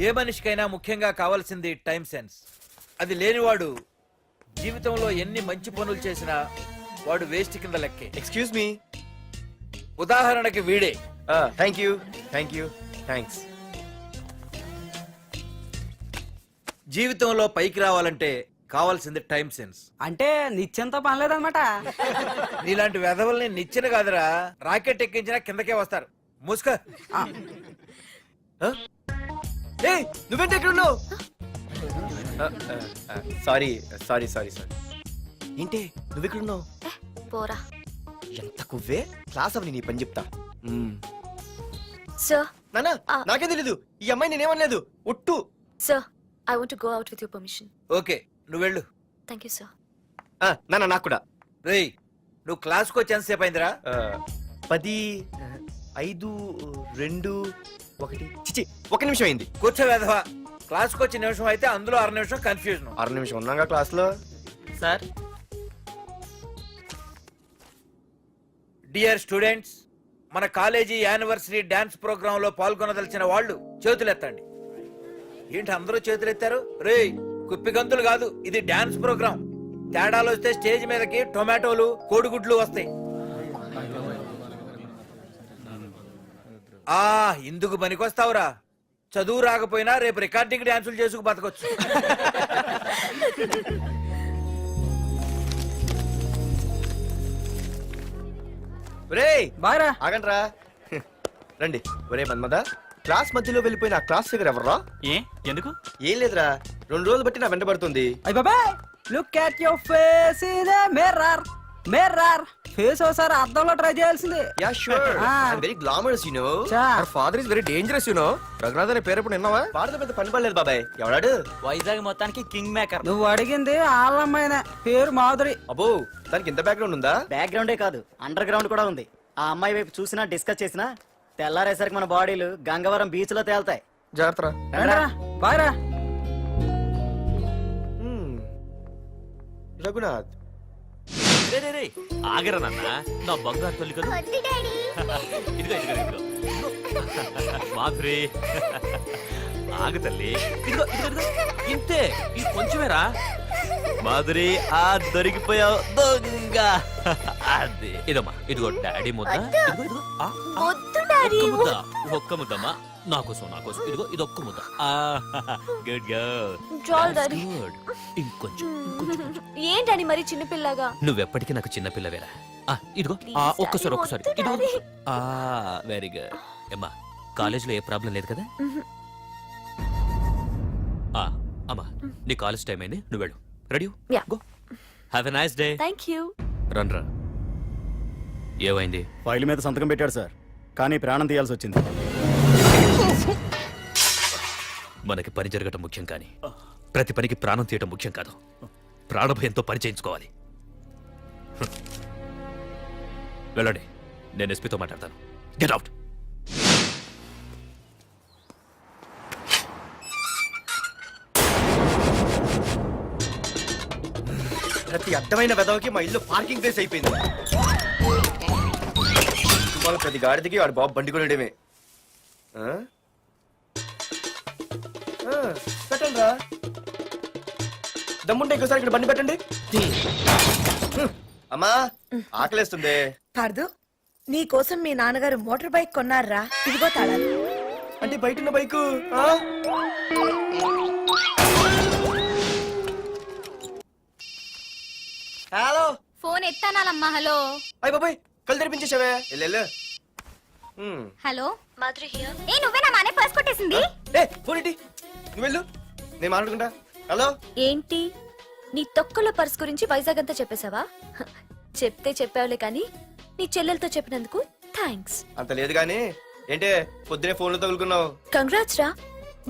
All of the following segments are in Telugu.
ఏ మనిషికైనా ముఖ్యంగా కావాల్సింది టైం సెన్స్. అది లేనివాడు జీవితంలో ఎన్ని మంచి పనులు చేసినా వాడు వేస్ట్ కింద లెక్కే. Excuse me. ఉదాహరణకి వీడే. Thank you thanks. జీవితంలో పైకి రావాలంటే కావాల్సింది టైం సెన్స్. అంటే నిత్యంతో పనిలేదన్నమాట. నీలాంటి వెధవల్ని నిచ్చెన కాదురా, రాకెట్ ఎక్కించినా కిందకే వస్తారు. మూసుక. నువ్వేంటి ఎక్కడ ఉన్నావు? Sorry sorry sorry sorry. ఏంటి నువ్వు ఇక్కడ ఉన్నావు? పోరా. ఎంత కువ్వే. క్లాస్ అవని నీ పని చెప్తా. సార్ నానా నాకేం తెలీదు. ఈ అమ్మాయి నేనేమనలేదు. ఒట్టు. Sir I want to go out with your permission. Okay, నువ్వు వెళ్ళు. Thank you sir. నానా నాకు కూడా. రేయ్, నువ్వు క్లాస్కి వచ్చి ఎంతసేపు అయిందిరా? 10, 5, 2, 1 చిచి 1 నిమిషం అయింది. కూర్చో వెధవా. క్లాస్కి వచ్చి నిమిషం అయితే అందులో 6 నిమిషం కన్ఫ్యూజన్. 6 నిమిషం ఉన్నాగా క్లాస్ లో. సార్, డియర్ స్టూడెంట్స్, మన కాలేజీ యానివర్సరీ డాన్స్ ప్రోగ్రామ్ లో పాల్గొనదలిచిన వాళ్ళు చేతులెత్తండి. ఏంటి అందరూ చేతులెత్తారు? రేయ్, కుప్పిగంతులు కాదు, ఇది డాన్స్ ప్రోగ్రామ్. తేడాలు వస్తే స్టేజ్ మీదకి టొమాటోలు, కోడిగుడ్లు వస్తాయి. ఇందుకు పనికొస్తావురా. చదువు రాకపోయినా రేపు రికార్డింగ్ డాన్సులు చేసుకు బతకొచ్చు. బాయ్రా. ఆగండ్రా. రండి. ఒరే మన్మద, క్లాస్ మధ్యలో వెళ్ళిపోయిన ఆ క్లాస్ ఫిగర్ ఎవర్రా? ఎందుకు? ఏం లేదురా, 2 రోజులు బట్టి నా వెంట పడుతుంది. అయ్య బాబాయ్, look at your face in a mirror. Mirror face ఒకసారి అద్దంలో ట్రై చేయాల్సింది. Yeah sure. I very glamorous you know. Our father is very dangerous you know. Raghunath అనే పేరు ఎప్పుడు విన్నావా? వాడితో పెద్ద పని పడలేదు బాబాయ్. ఎవడాడు? వైజాగ్ మొత్తానికి కింగ్ మేకర్. నువ్వు అడిగింది ఆళ్ళమ్మాయినే. పేరు మాధురి. అబ్బో, దానికి ఇంత బ్యాక్గ్రౌండ్ ఉందా? బ్యాక్గ్రౌండే కాదు, అండర్ గ్రౌండ్ కూడా ఉంది. ఆ అమ్మాయి వైపు చూసినా డిస్కస్ చేసినా తెల్లారేసరికి మన బాడీలు గంగవరం బీచ్ లో తేల్తాయి. జాగ్రత్త. బాయ్రా. రఘునాథ్. ఆగరా నాన్న, నా బంగారు తల్లి కదా. ఇదిగో ఇదిగో మాధురి, ఆగు తల్లి. ఇదిగో ఇదిగో ఇదిగో, ఇంతే, ఇది కొంచెమేరా. మాధురి, దొరికిపోయావు దొంగ. అది ఇదమ్మా, ఇదిగో డాడీ ముద్ద. ఇదిగో ఇదిగో, ముద్ద, ఒక్క ముద్దమ్మా. నాకోసం ఇదిగో ఇది ఒక్క ముద్ద. Good girl. గుడ్. ఇంకొంచెం. ఏంటని మరి చిన్నపిల్లగా? నువ్వెప్పటికీ నాకు చిన్నపిల్లవేరా. ఇదిగో ఒక్కసారి ఇదిగో. Very good. అమ్మా, కాలేజీలో ఏ ప్రాబ్లం లేదు కదా? అమ్మా, నీ కాలేజ్ టైం అయింది, నువ్వు వెళ్ళు. Ready? Go. Have a nice day. Thank you. రా. ఏమైంది? ఫైల్ మీద సంతకం పెట్టాడు సార్, కానీ ప్రాణం తీయాల్సి వచ్చింది. మనకి పని జరగటం ముఖ్యం, కానీ ప్రతి పనికి ప్రాణం తీయటం ముఖ్యం కాదు. ప్రాణభయంతో పని చేయించుకోవాలి. వెళ్ళండి, నేను ఎస్పీతో మాట్లాడతాను. Get out. ప్రతి అడ్డమైన వెదవకి మా ఇల్లు పార్కింగ్ ప్లేస్ అయిపోయింది. వాళ్ళ ప్రతి గాడిదకి వాడు బాబు బండి కొనడమే. పెట్టండి రా. దమ్ముంటే ఇంకోసారి ఇక్కడ బండి పెట్టండి. అమ్మా, ఆకలేస్తుంది. పార్దు, నీ కోసం మీ నాన్నగారు మోటార్ బైక్ కొన్నారా? ఇదిగో తాళాలు. అంటే బయట ఉన్న బైకు. హలో. ఫోన్ ఎత్తానాలమ్మా. హలో. అయ్య బాబాయ్, కళ్ళు తెరిపించేసావే. Hello Madhuri here. నువ్వేనా మానే పర్స్ కొట్టేసింది? ఫోన్ ఏంటి? నువ్వు వెళ్ళు, నేను మాట్లాడుకుంటా. హలో. ఏంటి, నీ తొక్కల పర్స్ గురించి వైజాగ్ అంతా చెప్పేశావా? చెప్తే చెప్పావులే, కానీ నీ చెల్లెలతో చెప్పినందుకు థ్యాంక్స్. అంత లేదు గానీ ఏంటే పొద్దునే ఫోన్లో తగులుకున్నావు? కంగ్రాట్స్ రా.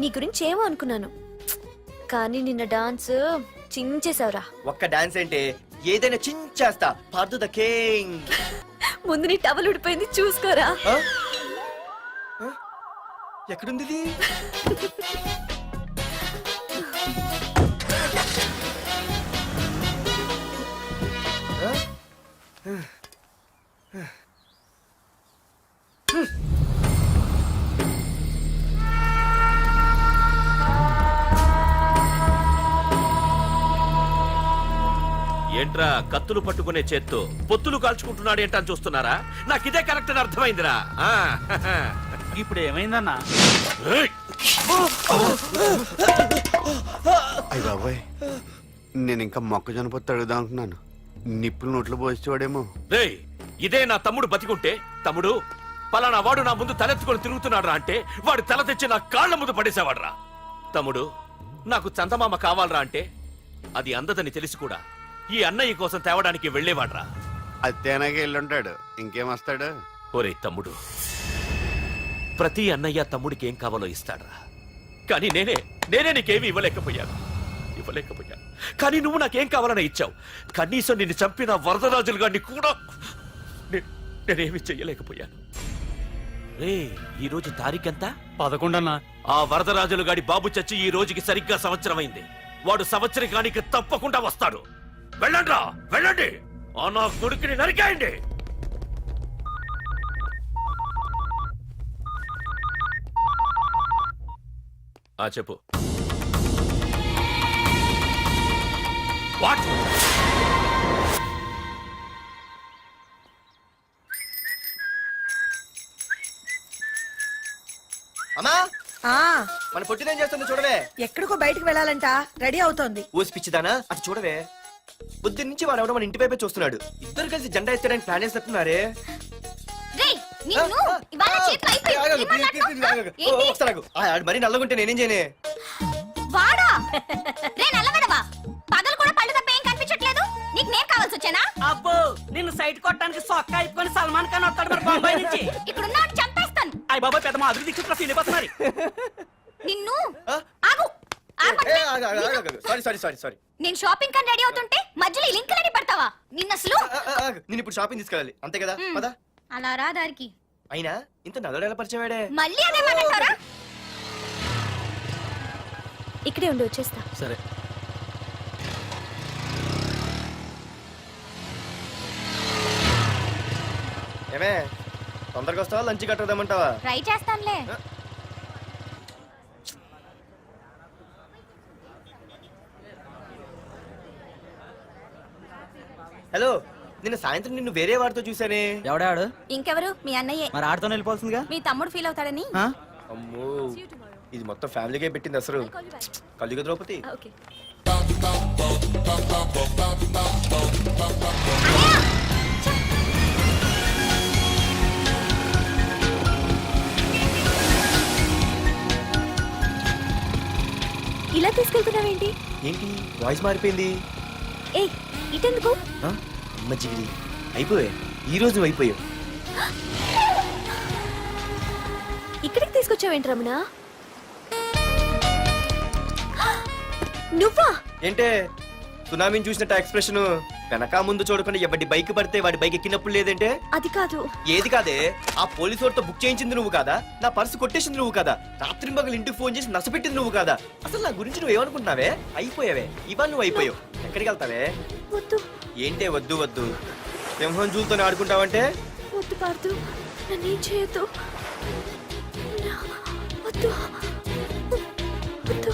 నీ గురించి ఏమో అనుకున్నాను, కానీ నిన్న డాన్స్ చించేశావురా. ఒక్క డాన్స్ ఏంటి, ఏదైనా చించేస్తా. Pardhu the king. ముందు నీ టవల్ ఉడిపోయింది, చూసుకోరా. ఎక్కడుంది ఇది? ఏంట్రా కత్తులు పట్టుకునే చేత్తో పొత్తులు కాల్చుకుంటున్నాడు ఏంటని చూస్తున్నారా? నాకు ఇదే కరెక్ట్ అని అర్థమైందిరా. ఆ, ఇప్పుడు ఏమైందన్నా? ఏయ్! అయ్య బాబాయ్, నేను ఇంకా మొక్కజొన్న పొత్తు అడుగుదాం అనుకున్నాను. నిప్పులు నోట్లో పోసేవాడేమో. రేయ్, ఇదే నా తమ్ముడు బతికుంటే, తమ్ముడు పలానా వాడు నా ముందు తలెత్తుకొని తిరుగుతున్నాడు అంటే వాడు తల తెచ్చి నా కాళ్ళ ముందు పడేసేవాడ్రా. తమ్ముడు నాకు చందమామ కావాలరా అంటే అది అందదని తెలిసి కూడా ఈ అన్నయ్య కోసం తేవడానికి వెళ్లేవాడ్రా. అత్తేనాగే వెళ్ళుంటాడు, ఇంకేం వస్తాడు? ఒరే తమ్ముడు, ప్రతి అన్నయ్య తమ్ముడికి ఏం కావాలో ఇస్తాడ్రా. కానీ నేనే నీకేమీ ఇవ్వలేకపోయాను. కానీ నువ్వు నాకేం కావాలని ఇచ్చావు. కనీసం నిన్ను చంపిన వరదరాజులు గారిని కూడా నేనేమి చెయ్యలేకపోయాను. రే, ఈ రోజు తారీఖెంత? 11 అన్నా. ఆ వరదరాజులు గాడి బాబు చచ్చి ఈ రోజుకి సరిగ్గా సంవత్సరమైంది. వాడు సంవత్సరానికి తప్పకుండా వస్తాడు. వెళ్ళండ్రా, వెళ్ళండి. ఆ నా కొడుకుని నరికేయండి. చెప్పు. వాట్? అమ్మా, ఆ మన పొట్టిదేం చేస్తుంది చూడవే. ఎక్కడికో బయటకు వెళ్ళాలంట, రెడీ అవుతోంది. ఊసి పిచ్చిదానా, అది చూడవే. పొద్దున్న నుంచి వాడు ఎవడో మన ఇంటి వైపే చూస్తున్నాడు. ఇద్దరు కలిసి జెండా ఎత్తడానికి ప్లాన్ చేస్తున్నారు. మరి నల్లగుంటే నేనేం చేయనే? వాడా రే నల్లగడవా, పగలు కూడా పళ్ళు తప్ప ఏం కనిపించట్లేదు. నీకు నేను కావాల్సి వచ్చానా? అబ్బో, నిన్ను సైట్ కొట్టడానికి సొక్క అయిపోయి సల్మాన్ ఖాన్ వస్తాడు మరి బొంబాయి నుంచి. ఇక్కడున్నా చంపేస్తాను. అయ్య బాబా, పెద్ద మాధురి దీక్షిత్ సీనిపోతున్నారు. నిన్ను ఆ? ఆగు. సారీ. నేను షాపింగ్ కని రెడీ అవుతుంటే మధ్యలో ఈ లింకులని పడతావా? నిన్న అసలు నేను ఇప్పుడు షాపింగ్ తీసుకెళ్ళాలి, అంతే కదా? పదా. అలా రా దారికి. అయినా ఇంత నల్లడు ఎలా పరిచయం వాడే? మళ్ళీ అదే మాట్లాడతారా? ఇక్కడే ఉండి వచ్చేస్తా. సరే. ఏమే, తొందరగా వస్తావా? లంచ్ కట్టదామంటావా? ట్రై చేస్తానులే. హలో, నిన్న సాయంత్రం నిన్ను వేరే వాడితో చూసానే. ఎవడాడు? ఇంకెవరు? మీ అన్నయ్యే. మరి ఆడుతో వెళ్ళిపోతుందిగా. మీ తమ్ముడు ఫీల్ అవుతాడని. అమ్మో, ఇది మొత్తం ఫ్యామిలీకే పెట్టింది అసలు. కలియుగ ద్రౌపది. ఓకే. ఇలా తీసుకెళ్తున్నావేంటి? ఏంటి వాయిస్ మారిపోయింది? ఏయ్, ఇటెందుకు? మజ్జిగిరి అయిపోయా, ఈ రోజు అయిపోయావు. ఇక్కడికి తీసుకొచ్చావేంటి రమణ? నువ్వా? ఏంటే సునామీని చూసినట్టు ఎక్స్ప్రెషన్? వెనక ముందు చూడకుండా ఎవడి బైక్ పడితే వాడి బైక్ ఎక్కినప్పుడు లేదంటే? అది కాదు. ఏది కాదే? ఆ పోలీసు వాడితో బుక్ చేయించింది నువ్వు కాదా? నా పర్సు కొట్టేసింది నువ్వు కాదా? రాత్రి మగలు ఇంటికి ఫోన్ చేసి నసపెట్టింది నువ్వు కాదా? అసలు నా గురించి నువ్వు ఏమనుకుంటున్నావే? అయిపోయావే, ఇవాళ నువ్వు అయిపోయావు. ఎక్కడికి వెళ్తావే? వద్దు. ఏంటే వద్దు? సింహం జూలతోనే ఆడుకుంటావంటే? వద్దు పార్దు, నన్నేం చేయొద్దు. వద్దు వద్దు.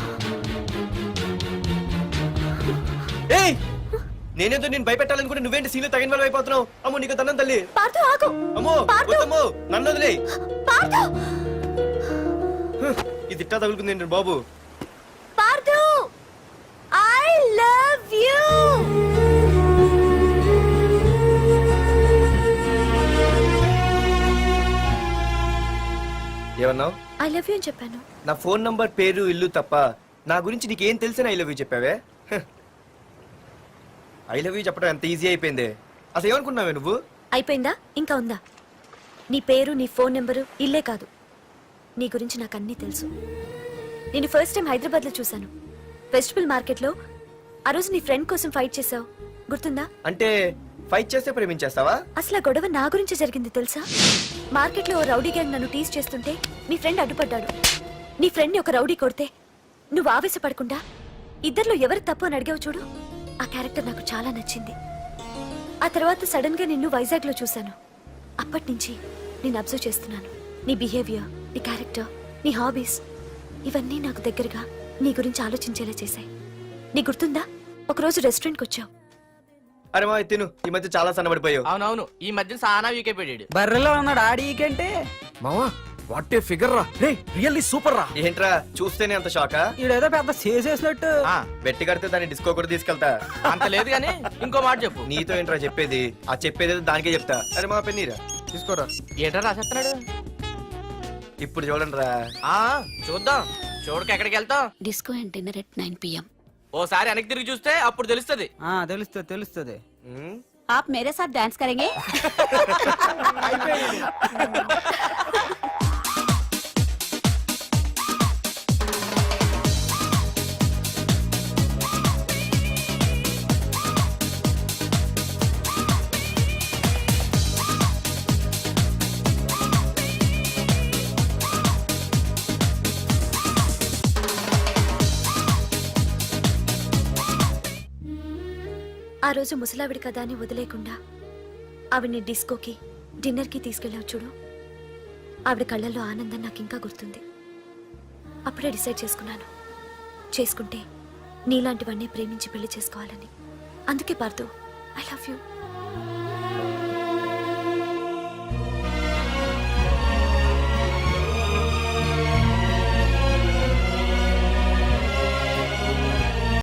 ఏయ్, నేనేదో నేను భయపెట్టాలనుకుంటే నువ్వేంటి సీన్లో తగిన వాళ్ళు అయిపోతున్నావు? అమ్మో, నీకు దండం తల్లి. పార్దు ఆగు. అమ్మో, వద్దమ్మో, నన్ను వదిలే. పార్దు, ఇది ఇట్టా తగులుకుంది బాబు. Pardhu, I love you. ఏమన్నావు? ఐ లవ్ యూ అని చెప్పాను. నా ఫోన్ నంబర్, పేరు, ఇల్లు తప్ప నా గురించి నీకేం తెలిసిన ఐ లవ్ యూ చెప్పావే? ఐ లవ్ యూ చెప్పడం ఎంత ఈజీ అయిపోయింది. అసలు ఏమనుకున్నావే నువ్వు? అయిపోయిందా? ఇంకా ఉందా? నీ పేరు, నీ ఫోన్ నెంబరు, ఇల్లే కాదు, నీ గురించి నాకు అన్నీ తెలుసు. నేను ఫస్ట్ టైం హైదరాబాద్ లో చూశాను, వెజిటబుల్ మార్కెట్ లో. ఆ రోజు నీ ఫ్రెండ్ కోసం ఫైట్ చేసావు, గుర్తుందా? అంటే ఫైట్ చేస్తే ప్రేమించేస్తావా? అసలు ఆ గొడవ నా గురించి జరిగింది తెలుసా? మార్కెట్ లో ఓ రౌడీ గ్యాంగ్ నన్ను టీజ్ చేస్తుంటే నీ ఫ్రెండ్ అడ్డుపడ్డాడు. నీ ఫ్రెండ్ ని ఒక రౌడీ కొడితే నువ్వు ఆవేశపడకుండా ఇద్దరిలో ఎవరు తప్పు అని అడిగావు చూడు, ఆ క్యారెక్టర్ నాకు చాలా నచ్చింది. ఆ తర్వాత సడన్ గా నిన్ను వైజాగ్ లో చూశాను. అప్పటి నుంచి నేను అబ్జర్వ్ చేస్తున్నాను. నీ బిహేవియర్, నీ క్యారెక్టర్, నీ హాబీస్, ఇవన్నీ నాకు దగ్గరగా నీ గురించి ఆలోచించేలా చేశాయి. నీ గుర్తుందా? ఒకరోజు రెస్టారెంట్కి వచ్చావు, అరే మా తిను ఈ మధ్య చాలా సన్నబడిపోయావు. అవునవును ఈ మధ్య సానా వీకే పెట్టాడు. బర్రెలో ఉన్నాడు ఆడికంటే మావా వాట్ ఏ ఫిగర్ రా రే రియల్లీ సూపర్ రా. ఏంట్రా చూస్తేనే అంత షాకా? ఈడేదో పెద్ద చేసేసినట్టు. బెట్టి కడితే దాన్ని డిస్కో కూడా తీసుకెళ్తా. అంత లేదు కానీ ఇంకో మాట చెప్పు. నీతో ఏంట్రా చెప్పేది? ఆ చెప్పేది ఏదో దానికే చెప్తా. అరే మా పెన్నీరా తీసుకోరా. ఏటా రాసేస్తున్నాడు? ఇప్పుడు చూడండి రా. ఆ చూద్దాం. చూడక ఎక్కడికి వెళ్తాం? Disco and dinner at 9 PM. ఓసారి వెనక్కి తిరిగి చూస్తే అప్పుడు తెలుస్తది. తెలుస్తుంది తెలుస్తుంది. आप मेरे साथ डांस करेंगे? ఆ రోజు ముసలావిడి కదా అని వదిలేకుండా ఆవిడ్ని డిస్కోకి డిన్నర్కి తీసుకెళ్ళావు చూడు. ఆవిడ కళ్ళల్లో ఆనందం నాకు ఇంకా గుర్తుంది. అప్పుడే డిసైడ్ చేసుకుంటే నీలాంటివన్నీ ప్రేమించి పెళ్లి చేసుకోవాలని. అందుకే పార్థు, ఐ లవ్ యూ.